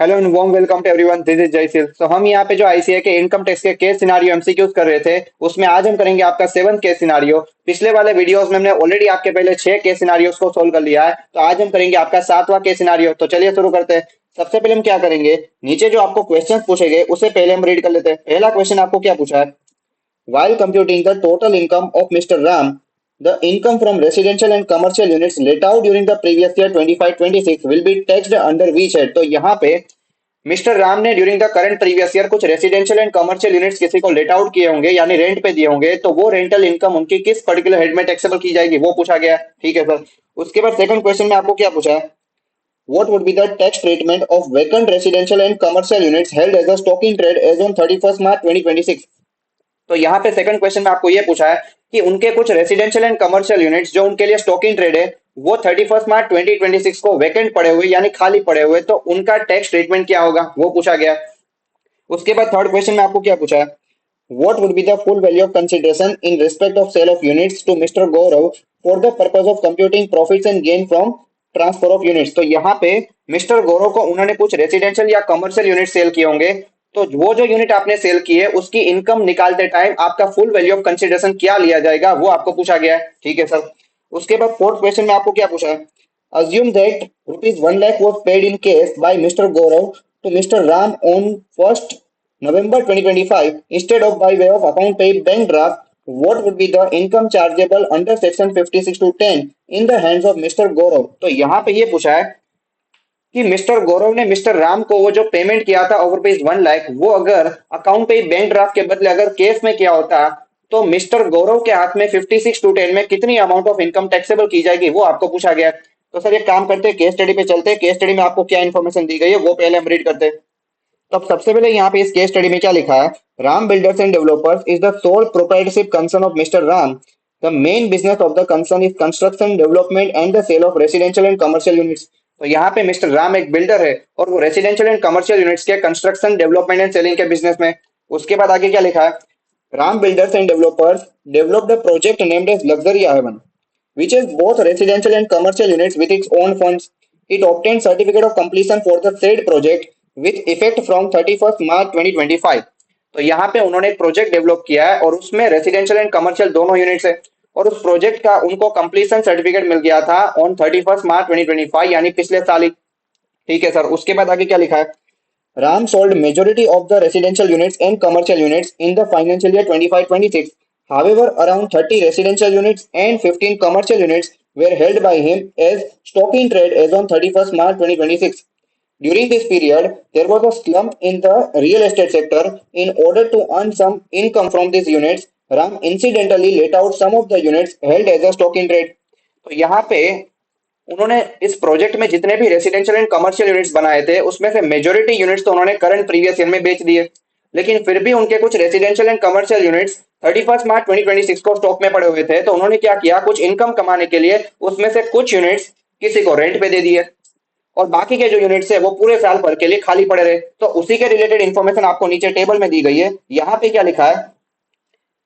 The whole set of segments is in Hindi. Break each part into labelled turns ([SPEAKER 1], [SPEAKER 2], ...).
[SPEAKER 1] Hello and warm welcome to everyone, this is Jaysil. तो हम यहाँ पे जो आईसीए के इनकम टैक्स के केस सिनारियो एमसीक्यूज कर रहे थे, उसमें आज हम करेंगे आपका 7th केस सिनारियो। पिछले वाले वीडियोस में हमने ऑलरेडी आपके पहले 6 केस सिनारियोस को सोल्व कर लिया है, तो आज हम करेंगे आपका 7वां केस सिनारियो। तो चलिए शुरू करते हैं। सबसे पहले हम क्या करेंगे, नीचे जो आपको क्वेश्चन पूछे गए उसे पहले हम रीड कर लेते हैं। पहला क्वेश्चन आपको क्या पूछा है, while computing the total income of Mr. Ram, the income from residential and commercial units let out during the previous year 25-26 will be taxed under which head। तो यहाँ पे मिस्टर राम ने during the current previous year कुछ रेसिडेंशियल एंड कमर्शियल यूनिट्स किसी को लेट आउट किए होंगे, यानी रेंट पे दिए होंगे, तो वो रेंटल इनकम उनकी किस पर्टिकुलर हेड में टैक्सेबल की जाएगी, वो पूछा गया है। ठीक है सर। उसके बाद सेकंड क्वेश्चन में आपको क्या पूछा है, what would be the tax treatment of vacant residential and commercial units held as a stock in trade as on 31st March 2026। तो यहाँ पे सेकंड क्वेश्चन में आपको ये पूछा है कि उनके कुछ रेसिडेंशियल एंड कमर्शियल यूनिट्स जो उनके लिए स्टॉक इन ट्रेड है, वो 31 मार्च 2026 को वैकेंट पड़े हुए यानी खाली पड़े हुए, तो उनका टैक्स ट्रीटमेंट क्या होगा, वो पूछा गया। उसके बाद थर्ड क्वेश्चन में आपको क्या पूछा है, what would be the full value of consideration in respect of sale of units to Mr. Gaurav for the purpose of computing profits and gain from transfer of units. तो यहाँ पे मिस्टर गौरव को उन्होंने कुछ रेसिडेंशियल या कमर्शियल यूनिट सेल किए होंगे, तो वो जो यूनिट आपने सेल की है उसकी इनकम निकालते टाइम आपका फुल वैल्यू ऑफ कंसिडरेशन क्या लिया जाएगा, वो आपको पूछा गया है। ठीक है सर। उसके बाद फोर्थ क्वेश्चन में आपको क्या पूछा है, assume that rupees 1 lakh was paid in cash by Mr. Gaurav to Mr. Ram on 1st November 2025 instead of by way of account paid bank draft, what would be the income chargeable under section 56 to 10 in the hands of Mr. Gaurav। तो यहाँ पे ये पूछा है कि मिस्टर गौरव ने मिस्टर राम को वो जो पेमेंट किया था ओवर रुपीज 1 लाख, वो अगर अकाउंट पे बैंक ड्राफ्ट के बदले अगर केस में किया होता, तो मिस्टर गौरव के हाथ में 56 टू 10 में कितनी अमाउंट ऑफ इनकम टैक्सेबल की जाएगी, वो आपको पूछा गया। तो सर एक काम करते हैं, केस स्टडी पे चलते हैं। केस स्टडी में आपको क्या इन्फॉर्मेशन दी गई है वो पहले हम रीड करते हैं। तब सबसे पहले यहाँ पे इस केस स्टडी में क्या लिखा है, Ram builders and developers is the sole proprietorship concern of mister Ram. The main business of the concern is construction development and the sale of residential and commercial units. तो यहाँ पे मिस्टर राम एक बिल्डर है और वो रेसिडेंशियल एंड कमर्शियल यूनिट्स के कंस्ट्रक्शन डेवलपमेंट एंड सेलिंग के बिजनेस में। उसके बाद आगे क्या लिखा है, Ram builders and developers developed a project named as Luxury Haven, which has both residential and commercial units with its own funds. It obtained certificate of completion for the said project with effect from 31st March 2025। तो यहाँ पे उन्होंने एक प्रोजेक्ट डेवलप किया है और उसमें रेसिडेंशियल एंड कमर्शियल दोनों यूनिट्स है, और उस प्रोजेक्ट का उनको कंप्लीशन सर्टिफिकेट मिल गया था ऑन 31st मार्च 2025, यानी पिछले साल ही। ठीक है सर। उसके बाद आगे क्या लिखा है, Ram sold majority of the residential units and commercial units in the financial year 25-26. However, around 30 residential units and 15 commercial units were held by him as stock in trade as on 31st March 2026. During this period, there was a slump in the real estate sector. In order to earn some income from these units, Ram incidentally let out some of the units held as a stock in trade। तो यहाँ पे उन्होंने इस प्रोजेक्ट में जितने भी रेसिडेंशियल एंड कमर्शियल यूनिट्स बनाए थे उसमें से मेजोरिटी यूनिट्स तो उन्होंने करंट प्रीवियस ईयर में बेच दिए, लेकिन फिर भी उनके कुछ रेसिडेंशियल एंड कमर्शियल यूनिट्स 31 मार्च 2026 को स्टॉक में पड़े हुए थे। तो उन्होंने क्या किया, कुछ इनकम कमाने के लिए उसमें से कुछ यूनिट्स किसी को रेंट पे दे दिए और बाकी के जो यूनिट्स है वो पूरे साल भर के लिए खाली पड़े रहे। तो उसी के रिलेटेड इन्फॉर्मेशन आपको नीचे टेबल में दी गई है। यहाँ पे क्या लिखा है,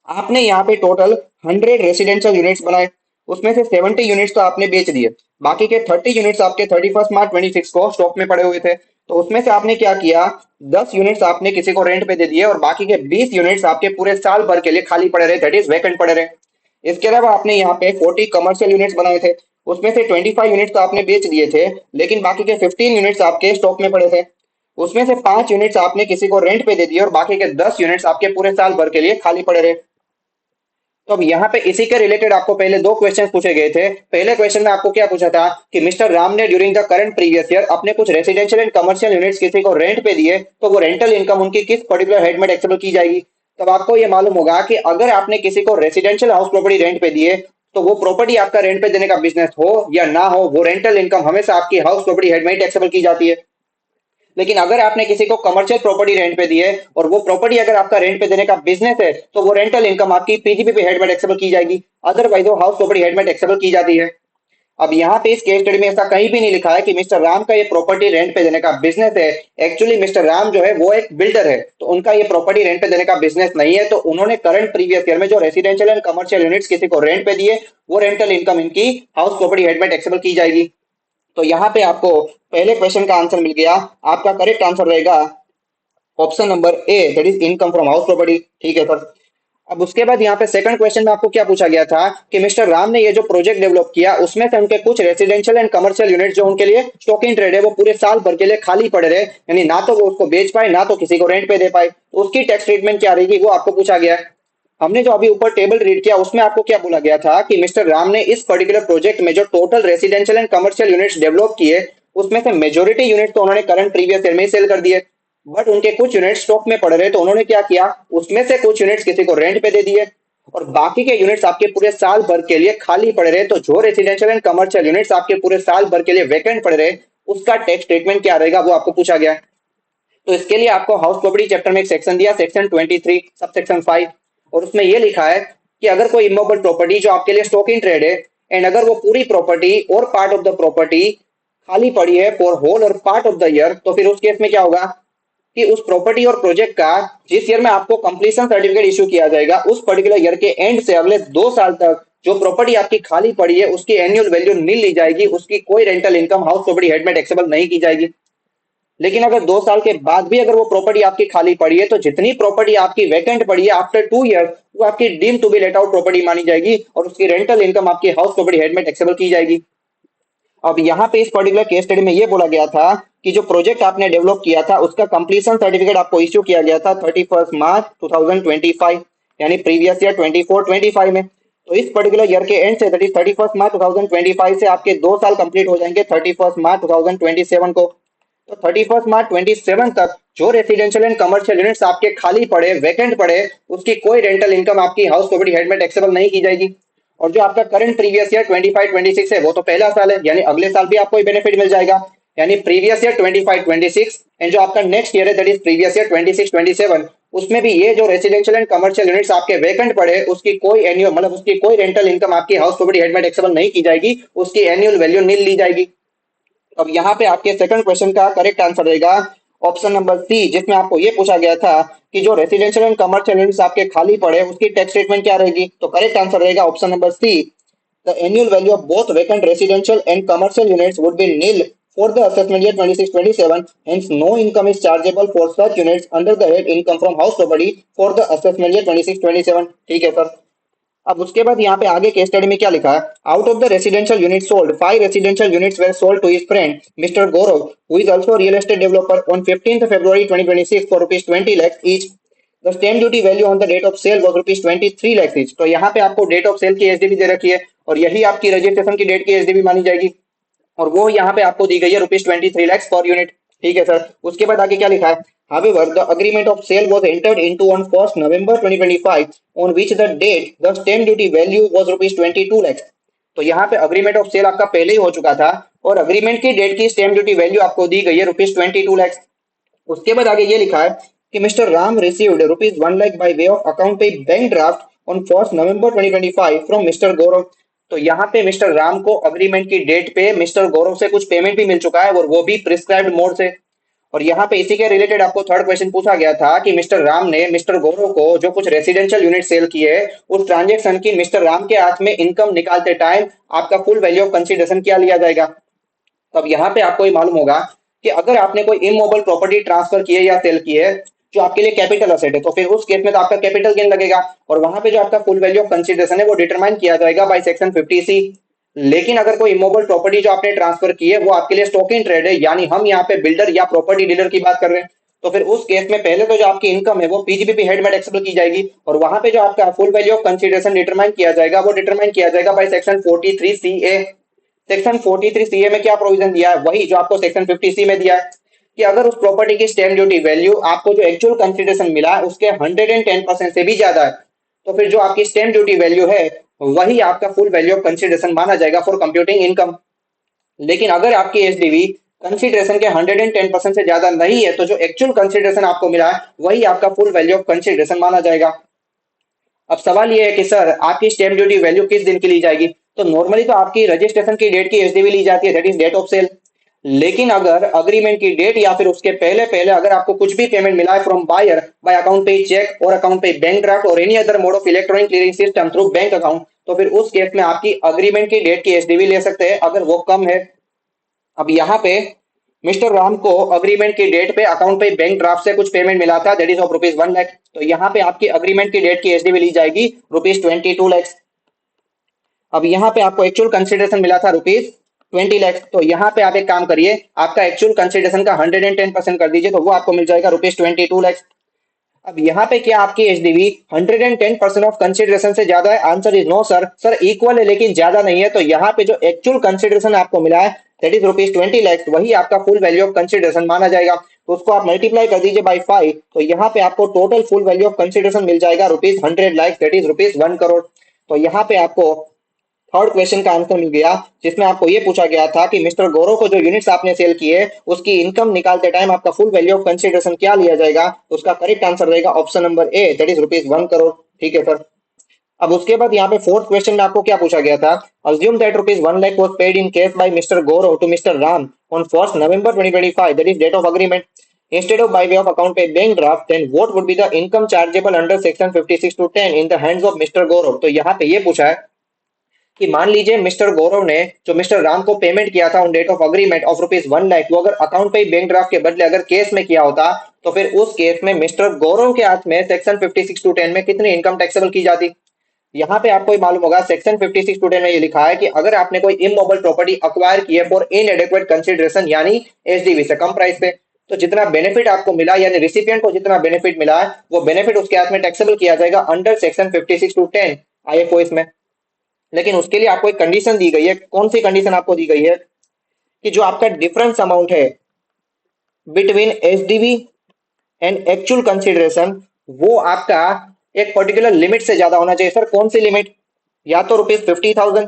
[SPEAKER 1] आपने यहाँ पे टोटल 100 रेसिडेंशियल यूनिट्स बनाए, उसमें से 70 यूनिट्स तो आपने बेच दिए, बाकी के 30 यूनिट्स आपके 31 मार्च 26 को स्टॉक में पड़े हुए थे। तो उसमें से आपने क्या किया, 10 यूनिट्स आपने किसी को रेंट पे दे दिए और बाकी के 20 यूनिट्स आपके पूरे साल भर के लिए खाली पड़े रहे, दैट इज वैकेंट पड़े रहे। इसके अलावा आपने यहाँ पे 40 कमर्शियल यूनिट्स बनाए थे, उसमें से 25 यूनिट्स तो आपने बेच दिए थे, लेकिन बाकी के 15 यूनिट्स आपके स्टॉक में पड़े थे। उसमें से 5 यूनिट्स आपने किसी को रेंट पे दे दिए और बाकी के 10 यूनिट्स आपके पूरे साल भर के लिए खाली पड़े रहे। तो अब यहाँ पे इसी के रिलेटेड आपको पहले दो क्वेश्चन पूछे गए थे। पहले क्वेश्चन में आपको क्या पूछा था कि मिस्टर राम ने during the current previous year अपने कुछ रेसिडेंशियल एंड कमर्शियल यूनिट्स किसी को रेंट पे दिए, तो वो रेंटल इनकम उनकी किस पर्टिकुलर हेड में टैक्सेबल की जाएगी। तब आपको ये मालूम होगा कि अगर आपने किसी को रेसिडेंशियल हाउस प्रॉपर्टी रेंट पे दिए, तो वो प्रॉपर्टी आपका रेंट पे देने का बिजनेस हो या ना हो, वो रेंटल इनकम हमेशा आपकी हाउस प्रॉपर्टी हेड में ही टैक्सेबल की जाती है। लेकिन अगर आपने किसी को कमर्शियल प्रॉपर्टी रेंट पे दी है और वो प्रॉपर्टी अगर आपका रेंट पे देने का बिजनेस है, तो वो रेंटल इनकम आपकी पीजीपी हेड में टैक्सेबल की जाएगी, अदरवाइज वो हाउस प्रॉपर्टी हेड में टैक्सेबल की जाती है। अब यहाँ पे इस केस स्टडी में ऐसा कहीं भी नहीं लिखा है कि मिस्टर राम का ये प्रॉपर्टी रेंट पे देने का बिजनेस है। एक्चुअली मिस्टर राम जो है वो एक बिल्डर है, तो उनका ये प्रॉपर्टी रेंट पे देने का बिजनेस नहीं है। तो उन्होंने करंट प्रीवियस ईयर में जो रेसिडेंशियल एंड कमर्शियल यूनिट्स किसी को रेंट पे दिए, वो रेंटल इनकम इनकी हाउस प्रॉपर्टी हेड में टैक्सेबल की जाएगी। तो यहाँ पे आपको पहले क्वेश्चन का आंसर मिल गया। आपका करेक्ट आंसर रहेगा option number A, that is income from house property. ठीक है सर। अब उसके बाद यहाँ पे सेकंड क्वेश्चन में आपको क्या पूछा गया था कि मिस्टर राम ने ये जो प्रोजेक्ट डेवलप किया उसमें से उनके कुछ रेसिडेंशियल एंड कमर्शियल यूनिट जो उनके लिए स्टॉक इन ट्रेड है वो पूरे साल भर के लिए खाली पड़े रहे, यानी ना तो वो उसको बेच पाए ना तो किसी को रेंट पे दे पाए, तो उसकी टैक्स ट्रीटमेंट क्या रहेगी वो आपको पूछा गया है। हमने जो अभी ऊपर टेबल रीड किया उसमें आपको क्या बोला गया था कि मिस्टर राम ने इस पर्टिकुलर प्रोजेक्ट में जो total residential and commercial units develop किए उसमें से मेजोरिटी यूनिट तो उन्होंने करंट प्रीवियस ईयर में ही सेल कर दिए, बट उनके कुछ यूनिट स्टॉक में पड़ रहे तो उन्होंने क्या किया, उसमें से कुछ यूनिट्स किसी को रेंट पे दे दिए और बाकी के यूनिट्स आपके पूरे साल भर के लिए खाली पड़े रहे। तो जो रेसिडेंशियल एंड कमर्शियल यूनिट्स आपके पूरे साल भर के लिए वैकेंट पड़े रहे उसका टैक्स ट्रीटमेंट क्या रहेगा वो आपको पूछा गया है। तो इसके लिए आपको हाउस प्रॉपर्टी चैप्टर में एक सेक्शन दिया, सेक्शन 23 सब सेक्शन 5, और उसमें ये लिखा है कि अगर कोई इमोबल प्रॉपर्टी जो आपके लिए स्टॉक इन ट्रेड है एंड अगर वो पूरी प्रॉपर्टी और पार्ट ऑफ द प्रॉपर्टी खाली पड़ी है फॉर होल और पार्ट ऑफ द ईयर, तो फिर उस केस में क्या होगा कि उस प्रॉपर्टी और प्रोजेक्ट का जिस ईयर में आपको कंप्लीशन सर्टिफिकेट इशू किया जाएगा उस पर्टिकुलर ईयर के एंड से अगले 2 साल तक जो प्रॉपर्टी आपकी खाली पड़ी है उसकी एनुअल वैल्यू नील ली जाएगी, उसकी कोई rental income house property head में टैक्सेबल नहीं की जाएगी। लेकिन अगर 2 साल के बाद भी अगर वो प्रॉपर्टी आपकी खाली पड़ी है तो जितनी प्रॉपर्टी आपकी वैकेंट पड़ी है आफ्टर 2 ईयर वो आपकी deem to be let out property मानी जाएगी और उसकी रेंटल इनकम आपकी हाउस प्रॉपर्टी हेड में टैक्सेबल की जाएगी। अब यहाँ पे इस पर्टिकुलर केस स्टडी में ये बोला गया था कि जो प्रोजेक्ट आपने डेवलप किया था उसका कंप्लीशन सर्टिफिकेट आपको इश्यू किया गया था 31 मार्च 2025, यानी प्रीवियस ईयर 24-25 में। तो इस पर्टिकुलर ईयर के एंड से दैट इज 31 मार्च 2025 से आपके 2 साल कंप्लीट हो जाएंगे 31 मार्च 2027 को। तो 31 मार्च 27 तक जो रेसिडेंशियल एंड कमर्शियल यूनिट्स आपके खाली पड़े वैकेंट पड़े उसकी कोई रेंटल इनकम आपकी हाउस प्रॉपर्टी हेड में टैक्सेबल नहीं की जाएगी। और जो आपका करंट प्रीवियस ईयर 25-26 है वो तो पहला साल है, यानी अगले साल भी आपको बेनिफिट मिल जाएगा, यानी प्रीवियस ईयर 25-26 एंड जो आपका नेक्स्ट ईयर है दैट इज प्रीवियस ईयर 26-27 उसमें भी ये जो रेसिडेंशियल एंड कमर्शियल यूनिट्स आपके वैकेंट पड़े उसकी कोई एनुअल मतलब उसकी कोई रेंटल इनकम आपकी हाउस प्रॉपर्टी हेड में टैक्सेबल नहीं की जाएगी, उसकी एनुअल वैल्यू नील ली जाएगी। अब यहाँ पे आपके सेकंड क्वेश्चन का करेक्ट आंसर रहेगा ऑप्शन नंबर सी, जिसमें आपको ये पूछा गया था कि जो रेसिडेंशियल एंड कमर्शियल यूनिट्स आपके खाली पड़े उसकी टैक्स ट्रीटमेंट क्या रहेगी। तो करेक्ट आंसर रहेगा option number C, the annual value of both vacant residential and commercial units would be nil for the assessment year 26-27, hence no income is chargeable for such units under the head income from house property for the assessment year 26-27। ठीक है सर। अब उसके बाद यहाँ पे आगे केस स्टडी में क्या लिखा है, out of the residential unit sold 5 residential units were sold to his friend mister Gaurav who is also real estate developer on 15th February 2026 for ₹20 lakhs each। The stamp duty value on the date of sale was ₹23 lakhs each। तो यहाँ पे आपको डेट ऑफ सेल की एसडीबी दे रखी है और यही आपकी रजिस्ट्रेशन की डेट की एसडीबी मानी जाएगी और वो यहाँ पे आपको दी गई है ₹23 lakhs पर यूनिट। ठीक है सर। उसके बाद आगे क्या लिखा है, however the agreement of sale was entered into on 1st November 2025 on which the date the stamp duty value was ₹22 lakhs। तो यहाँ पे अग्रीमेंट ऑफ सेल आपका पहले ही हो चुका था और अग्रीमेंट की डेट की स्टैम्प ड्यूटी वैल्यू आपको दी गई है ₹22 lakhs। उसके बाद आगे ये लिखा है कि mister Ram received ₹1 lakh by way of account pay bank draft on 1st November 2025 from mister Gaurav. तो यहाँ पे मिस्टर राम को अग्रीमेंट की डेट पे मिस्टर गौरव से कुछ पेमेंट भी मिल चुका है और वो भी प्रिस्क्राइब्ड मोड से। और यहाँ पे इसी के रिलेटेड आपको थर्ड क्वेश्चन पूछा गया था कि मिस्टर राम ने मिस्टर गौरव को जो कुछ रेसिडेंशियल यूनिट सेल किए उस ट्रांजेक्शन की मिस्टर राम के हाथ में इनकम निकालते टाइम आपका फुल वैल्यू ऑफ कंसिडरेशन क्या लिया जाएगा। तो अब यहाँ पे आपको ये मालूम होगा कि अगर आपने कोई इमोबल प्रॉपर्टी ट्रांसफर की है या सेल की है जो आपके लिए कैपिटल असेट है तो फिर उस केस में तो आपका कैपिटल गेन लगेगा और वहां पे जो आपका फुल वैल्यू ऑफ कंसिडरेशन है वो डिटरमाइन किया जाएगा बाय सेक्शन 50C। लेकिन अगर कोई इमोबल प्रॉपर्टी जो आपने ट्रांसफर की है वो आपके लिए स्टॉक इन ट्रेड है, यानी हम यहाँ पे बिल्डर या प्रॉपर्टी डीलर की बात कर रहे हैं, तो फिर उस केस में पहले तो जो आपकी इनकम है वो पीजीबीपी हेड में टैक्सेबल की जाएगी और वहां पे जो आपका full value of consideration determine किया जाएगा वो डिटरमाइन किया जाएगा by section 43CA। Section 43CA में क्या प्रोविजन दिया है, वही जो आपको सेक्शन 50C में दिया है कि अगर उस प्रॉपर्टी की स्टैम्प ड्यूटी वैल्यू आपको जो एक्चुअल कंसिडरेशन मिला है उसके 110% से भी ज्यादा है तो फिर जो आपकी स्टैम्प ड्यूटी वैल्यू है वही आपका फुल वैल्यू ऑफ कंसिडरेशन माना जाएगा फॉर कंप्यूटिंग इनकम। लेकिन अगर आपकी एसडीवी कंसिडरेशन के 110% से ज्यादा नहीं है तो जो एक्चुअल कंसिडरेशन आपको मिला है वही आपका फुल वैल्यू ऑफ कंसिडरेशन माना जाएगा। अब सवाल ये है कि सर आपकी स्टैम्प ड्यूटी वैल्यू किस दिन की ली जाएगी, तो नॉर्मली तो आपकी रजिस्ट्रेशन की डेट की एसडीवी ली जाती है that is date of sale. लेकिन अगर अग्रीमेंट की डेट या फिर उसके पहले पहले अगर आपको कुछ भी पेमेंट मिला है फ्रॉम बायर बाय अकाउंट पे चेक और अकाउंट पे बैंक ड्राफ्ट और any other mode of electronic clearing system through bank account तो फिर उस केस में आपकी अग्रीमेंट की डेट की एसडीवी ले सकते हैं अगर वो कम है अब यहाँ पे मिस्टर राम को अग्रीमेंट की डेट पे अकाउंट पे बैंक ड्राफ्ट से कुछ पेमेंट मिला था, दैट इज ऑफ ₹1 लाख। तो यहाँ पे आपकी अग्रीमेंट की डेट की एसडीवी ली जाएगी ₹22 लाख। अब यहाँ पे आपको एक्चुअल कंसिडरेशन मिला था ₹20 लाख। तो यहाँ पे आप एक काम करिए, आपका एक्चुअल कंसिडरेशन का 110% कर दीजिए, तो वो आपको मिल जाएगा ₹22 लाख। अब यहाँ पे क्या आपकी एचडीवी 110% ऑफ कंसिडरेशन से ज्यादा है? Answer is no sir. Sir equal है लेकिन ज्यादा नहीं है। तो यहाँ पे जो एक्चुअल कंसिडरेशन आपको मिला है दैट इज ₹20 लाख, वही आपका फुल वैल्यू ऑफ कंसिडरेशन माना जाएगा। तो उसको आप मल्टीप्लाई कर दीजिए बाई 5, तो यहाँ पे आपको total full value of consideration मिल जाएगा ₹100 लाख, दैट इज ₹1 करोड़। तो यहाँ पे आपको थर्ड क्वेश्चन का आंसर मिल गया, जिसमें आपको ये पूछा गया था कि मिस्टर गौरव को जो यूनिट्स आपने सेल किए उसकी इनकम निकालते टाइम आपका फुल वैल्यू ऑफ कंसिडरेशन क्या लिया जाएगा। उसका करेक्ट आंसर रहेगा option number A, that is ₹1 crore. ठीक है सर। अब उसके बाद यहाँ पे फोर्थ क्वेश्चन में आपको क्या पूछा गया था, assume that ₹1 lakh was paid in cash by Mr. Gaurav to Mr. Ram on 1st November 2025, that is date of agreement, instead of by way of account pay bank draft, then what would be the income chargeable under section 56 to 10 in the hands of Mr. Gaurav। तो यहाँ पे ये पूछा है कि मान लीजिए मिस्टर गौरव ने जो मिस्टर राम को पेमेंट किया था on date of agreement of ₹1 lakh, वो अगर अकाउंट पे बैंक ड्राफ्ट के बदले अगर केस में किया होता, तो फिर उस केस में मिस्टर गौरव के हाथ में सेक्शन 56 टू 10 में कितनी इनकम टैक्सेबल की जाती। यहाँ पे आपको मालूम होगा सेक्शन 56 टू 10 में ये लिखा है कि अगर आपने कोई इमोबल प्रॉपर्टी अक्वायर की है फॉर इनएडेक्वेट कंसिडरेशन, यानी एसडीवी से कम प्राइस पे, तो जितना बेनिफिट आपको मिला यानी रिसिपिएंट को जितना बेनिफिट मिला है वो बेनिफिट उसके हाथ में टैक्सेबल किया जाएगा अंडर सेक्शन 56 टू 10 आईएफओ में। लेकिन उसके लिए आपको एक कंडीशन दी गई है। कौन सी कंडीशन आपको दी गई है कि जो आपका डिफरेंस अमाउंट है between SDV and actual consideration वो आपका एक पर्टिकुलर लिमिट से ज्यादा होना चाहिए। सर कौन सी लिमिट? या तो ₹50,000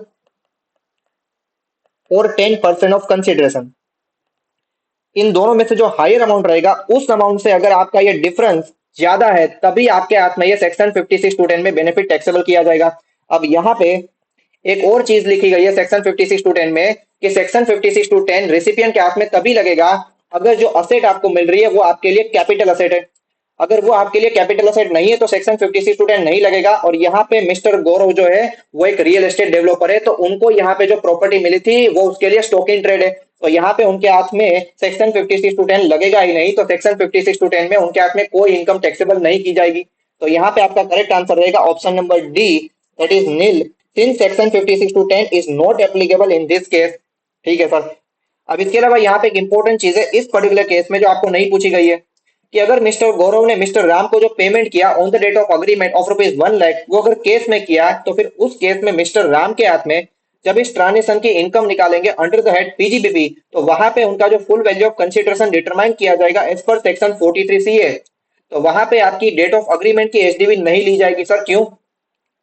[SPEAKER 1] और 10% ऑफ कंसिडरेशन, इन दोनों में से जो हायर अमाउंट रहेगा उस अमाउंट से अगर आपका ये डिफरेंस ज्यादा है तभी आपके हाथ में ये सेक्शन 56 टू 10 में बेनिफिट टैक्सेबल किया जाएगा। अब यहाँ पे एक और चीज लिखी गई है सेक्शन 56 टू 10 में कि सेक्शन 56 टू 10 रेसिपिएंट के हाथ में तभी लगेगा अगर जो असेट आपको मिल रही है वो आपके लिए कैपिटल असेट है। अगर वो आपके लिए कैपिटल असेट नहीं है तो सेक्शन 56 टू 10 नहीं लगेगा। और यहाँ पे मिस्टर गौरव जो है वो एक रियल एस्टेट डेवलपर है, तो उनको यहाँ पे जो प्रॉपर्टी मिली थी वो उसके लिए स्टॉक इन ट्रेड है, तो यहाँ पे उनके हाथ में सेक्शन 56 टू 10 लगेगा ही नहीं। तो सेक्शन 56 टू 10 में उनके हाथ में कोई इनकम टैक्सेबल नहीं की जाएगी। तो यहाँ पे आपका करेक्ट आंसर रहेगा option number D, that is nil, since section 56 two 10 is not applicable in this case. ठीक है सर। अब इसके अलावा यहाँ पे एक इंपॉर्टेंट चीज है इस पर्टिकुलर केस में जो आपको नहीं पूछी गई है कि अगर मिस्टर गौरव ने मिस्टर राम को जो पेमेंट किया on the date of agreement of ₹1 lakh वो अगर केस में किया, तो फिर उस केस में मिस्टर राम के हाथ में जब इस ट्रांजेक्शन की इनकम निकालेंगे अंडर द हेड पीजीबीपी, तो वहां पे उनका जो full value of consideration determine किया जाएगा एज पर सेक्शन 43 सीए। तो वहां पे आपकी डेट ऑफ अग्रीमेंट की एचडीवी नहीं ली जाएगी। सर क्यों?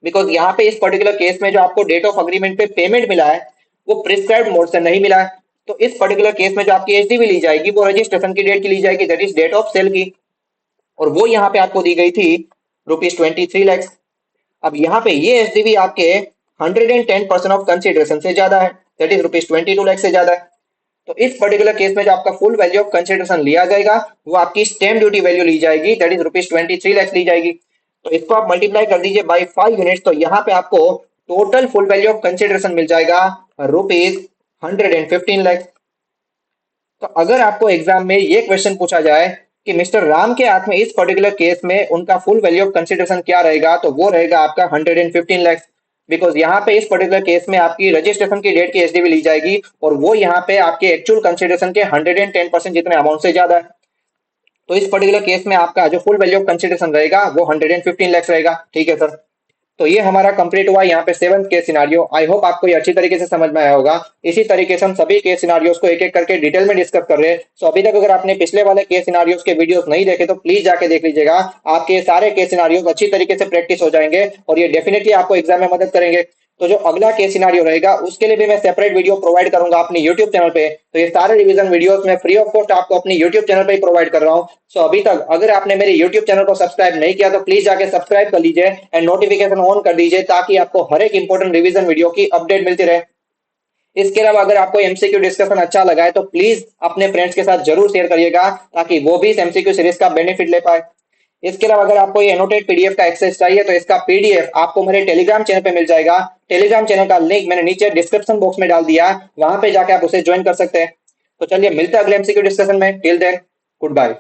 [SPEAKER 1] बिकॉज यहाँ पे इस पर्टिकुलर केस में जो आपको डेट ऑफ अग्रीमेंट पे पेमेंट मिला है वो प्रिस्क्राइब्ड मोड से नहीं मिला है। तो इस पर्टिकुलर केस में जो आपकी एचडीवी ली जाएगी वो रजिस्ट्रेशन की डेट की ली जाएगी, that is date of sale की, और वो यहाँ पे आपको दी गई थी ₹23 लाख। अब यहाँ पे ये एसडीवी आपके 110% ऑफ कंसिडरेशन से ज्यादा है, दैट इज ₹22 लाख से ज्यादा है। तो इस पर्टिकुलर केस में जो आपका फुल वैल्यू ऑफ कंसिडरेशन लिया जाएगा वो आपकी स्टैम्प ड्यूटी वैल्यू ली जाएगी, दैट इज ₹23 लाख ली जाएगी। तो इसको आप मल्टीप्लाई कर दीजिए बाई 5 यूनिट्स, तो यहाँ पे आपको total full value of consideration मिल जाएगा ₹115 लाख। तो अगर आपको एग्जाम में ये क्वेश्चन पूछा जाए कि मिस्टर राम के हाथ में इस पर्टिकुलर केस में उनका फुल वैल्यू ऑफ कंसिडरेशन क्या रहेगा, तो वो रहेगा आपका 115 लाख। बिकॉज यहाँ पे इस पर्टिकुलर केस में आपकी रजिस्ट्रेशन की डेट की एसडीवी ली जाएगी और वो यहाँ पे आपके एक्चुअल कंसिडरेशन के 110% जितने अमाउंट से ज्यादा है। तो इस पर्टिकुलर केस में आपका जो फुल वैल्यू ऑफ कंसिडरेशन रहेगा वो 115 लाख रहेगा। ठीक है सर। तो ये हमारा कंप्लीट हुआ यहाँ पे 7th case scenario. I hope आपको ये अच्छी तरीके से समझ में आया होगा। इसी तरीके से हम सभी केस सिनारियोस को एक एक करके डिटेल में डिस्कस कर रहे हैं। सो अभी तक अगर आपने पिछले वाले केस सिनारियोस के वीडियोस नहीं देखे तो प्लीज जाके देख लीजिएगा, आपके सारे केस सिनारियोस अच्छी तरीके से प्रैक्टिस हो जाएंगे और ये डेफिनेटली आपको एग्जाम में मदद करेंगे। तो जो अगला केस सिनारियो रहेगा उसके लिए भी मैं सेपरेट वीडियो प्रोवाइड करूंगा अपनी यूट्यूब चैनल पे। तो ये सारे रिवीजन वीडियोस मैं फ्री ऑफ कॉस्ट आपको अपनी यूट्यूब चैनल पे ही प्रोवाइड कर रहा हूँ। सो अभी तक अगर आपने मेरे यूट्यूब चैनल को सब्सक्राइब नहीं किया तो प्लीज जाके सब्सक्राइब कर लीजिए एंड नोटिफिकेशन ऑन कर दीजिए ताकि आपको हर एक इंपॉर्टेंट रिवीजन वीडियो की अपडेट मिलती रहे। इसके अलावा अगर आपको एमसीक्यू डिस्कशन अच्छा लगा है तो प्लीज अपने फ्रेंड्स के साथ जरूर शेयर करिएगा ताकि वो भी इस एमसीक्यू सीरीज का बेनिफिट ले पाए। इसके अलावा अगर आपको ये एनोटेड पीडीएफ का एक्सेस चाहिए तो इसका पीडीएफ आपको मेरे टेलीग्राम चैनल पे मिल जाएगा। टेलीग्राम चैनल का लिंक मैंने नीचे डिस्क्रिप्शन बॉक्स में डाल दिया, वहां पे जाके आप उसे ज्वाइन कर सकते हैं। तो चलिए मिलते हैं अगले एमसीक्यू डिस्कशन में। Till then good bye.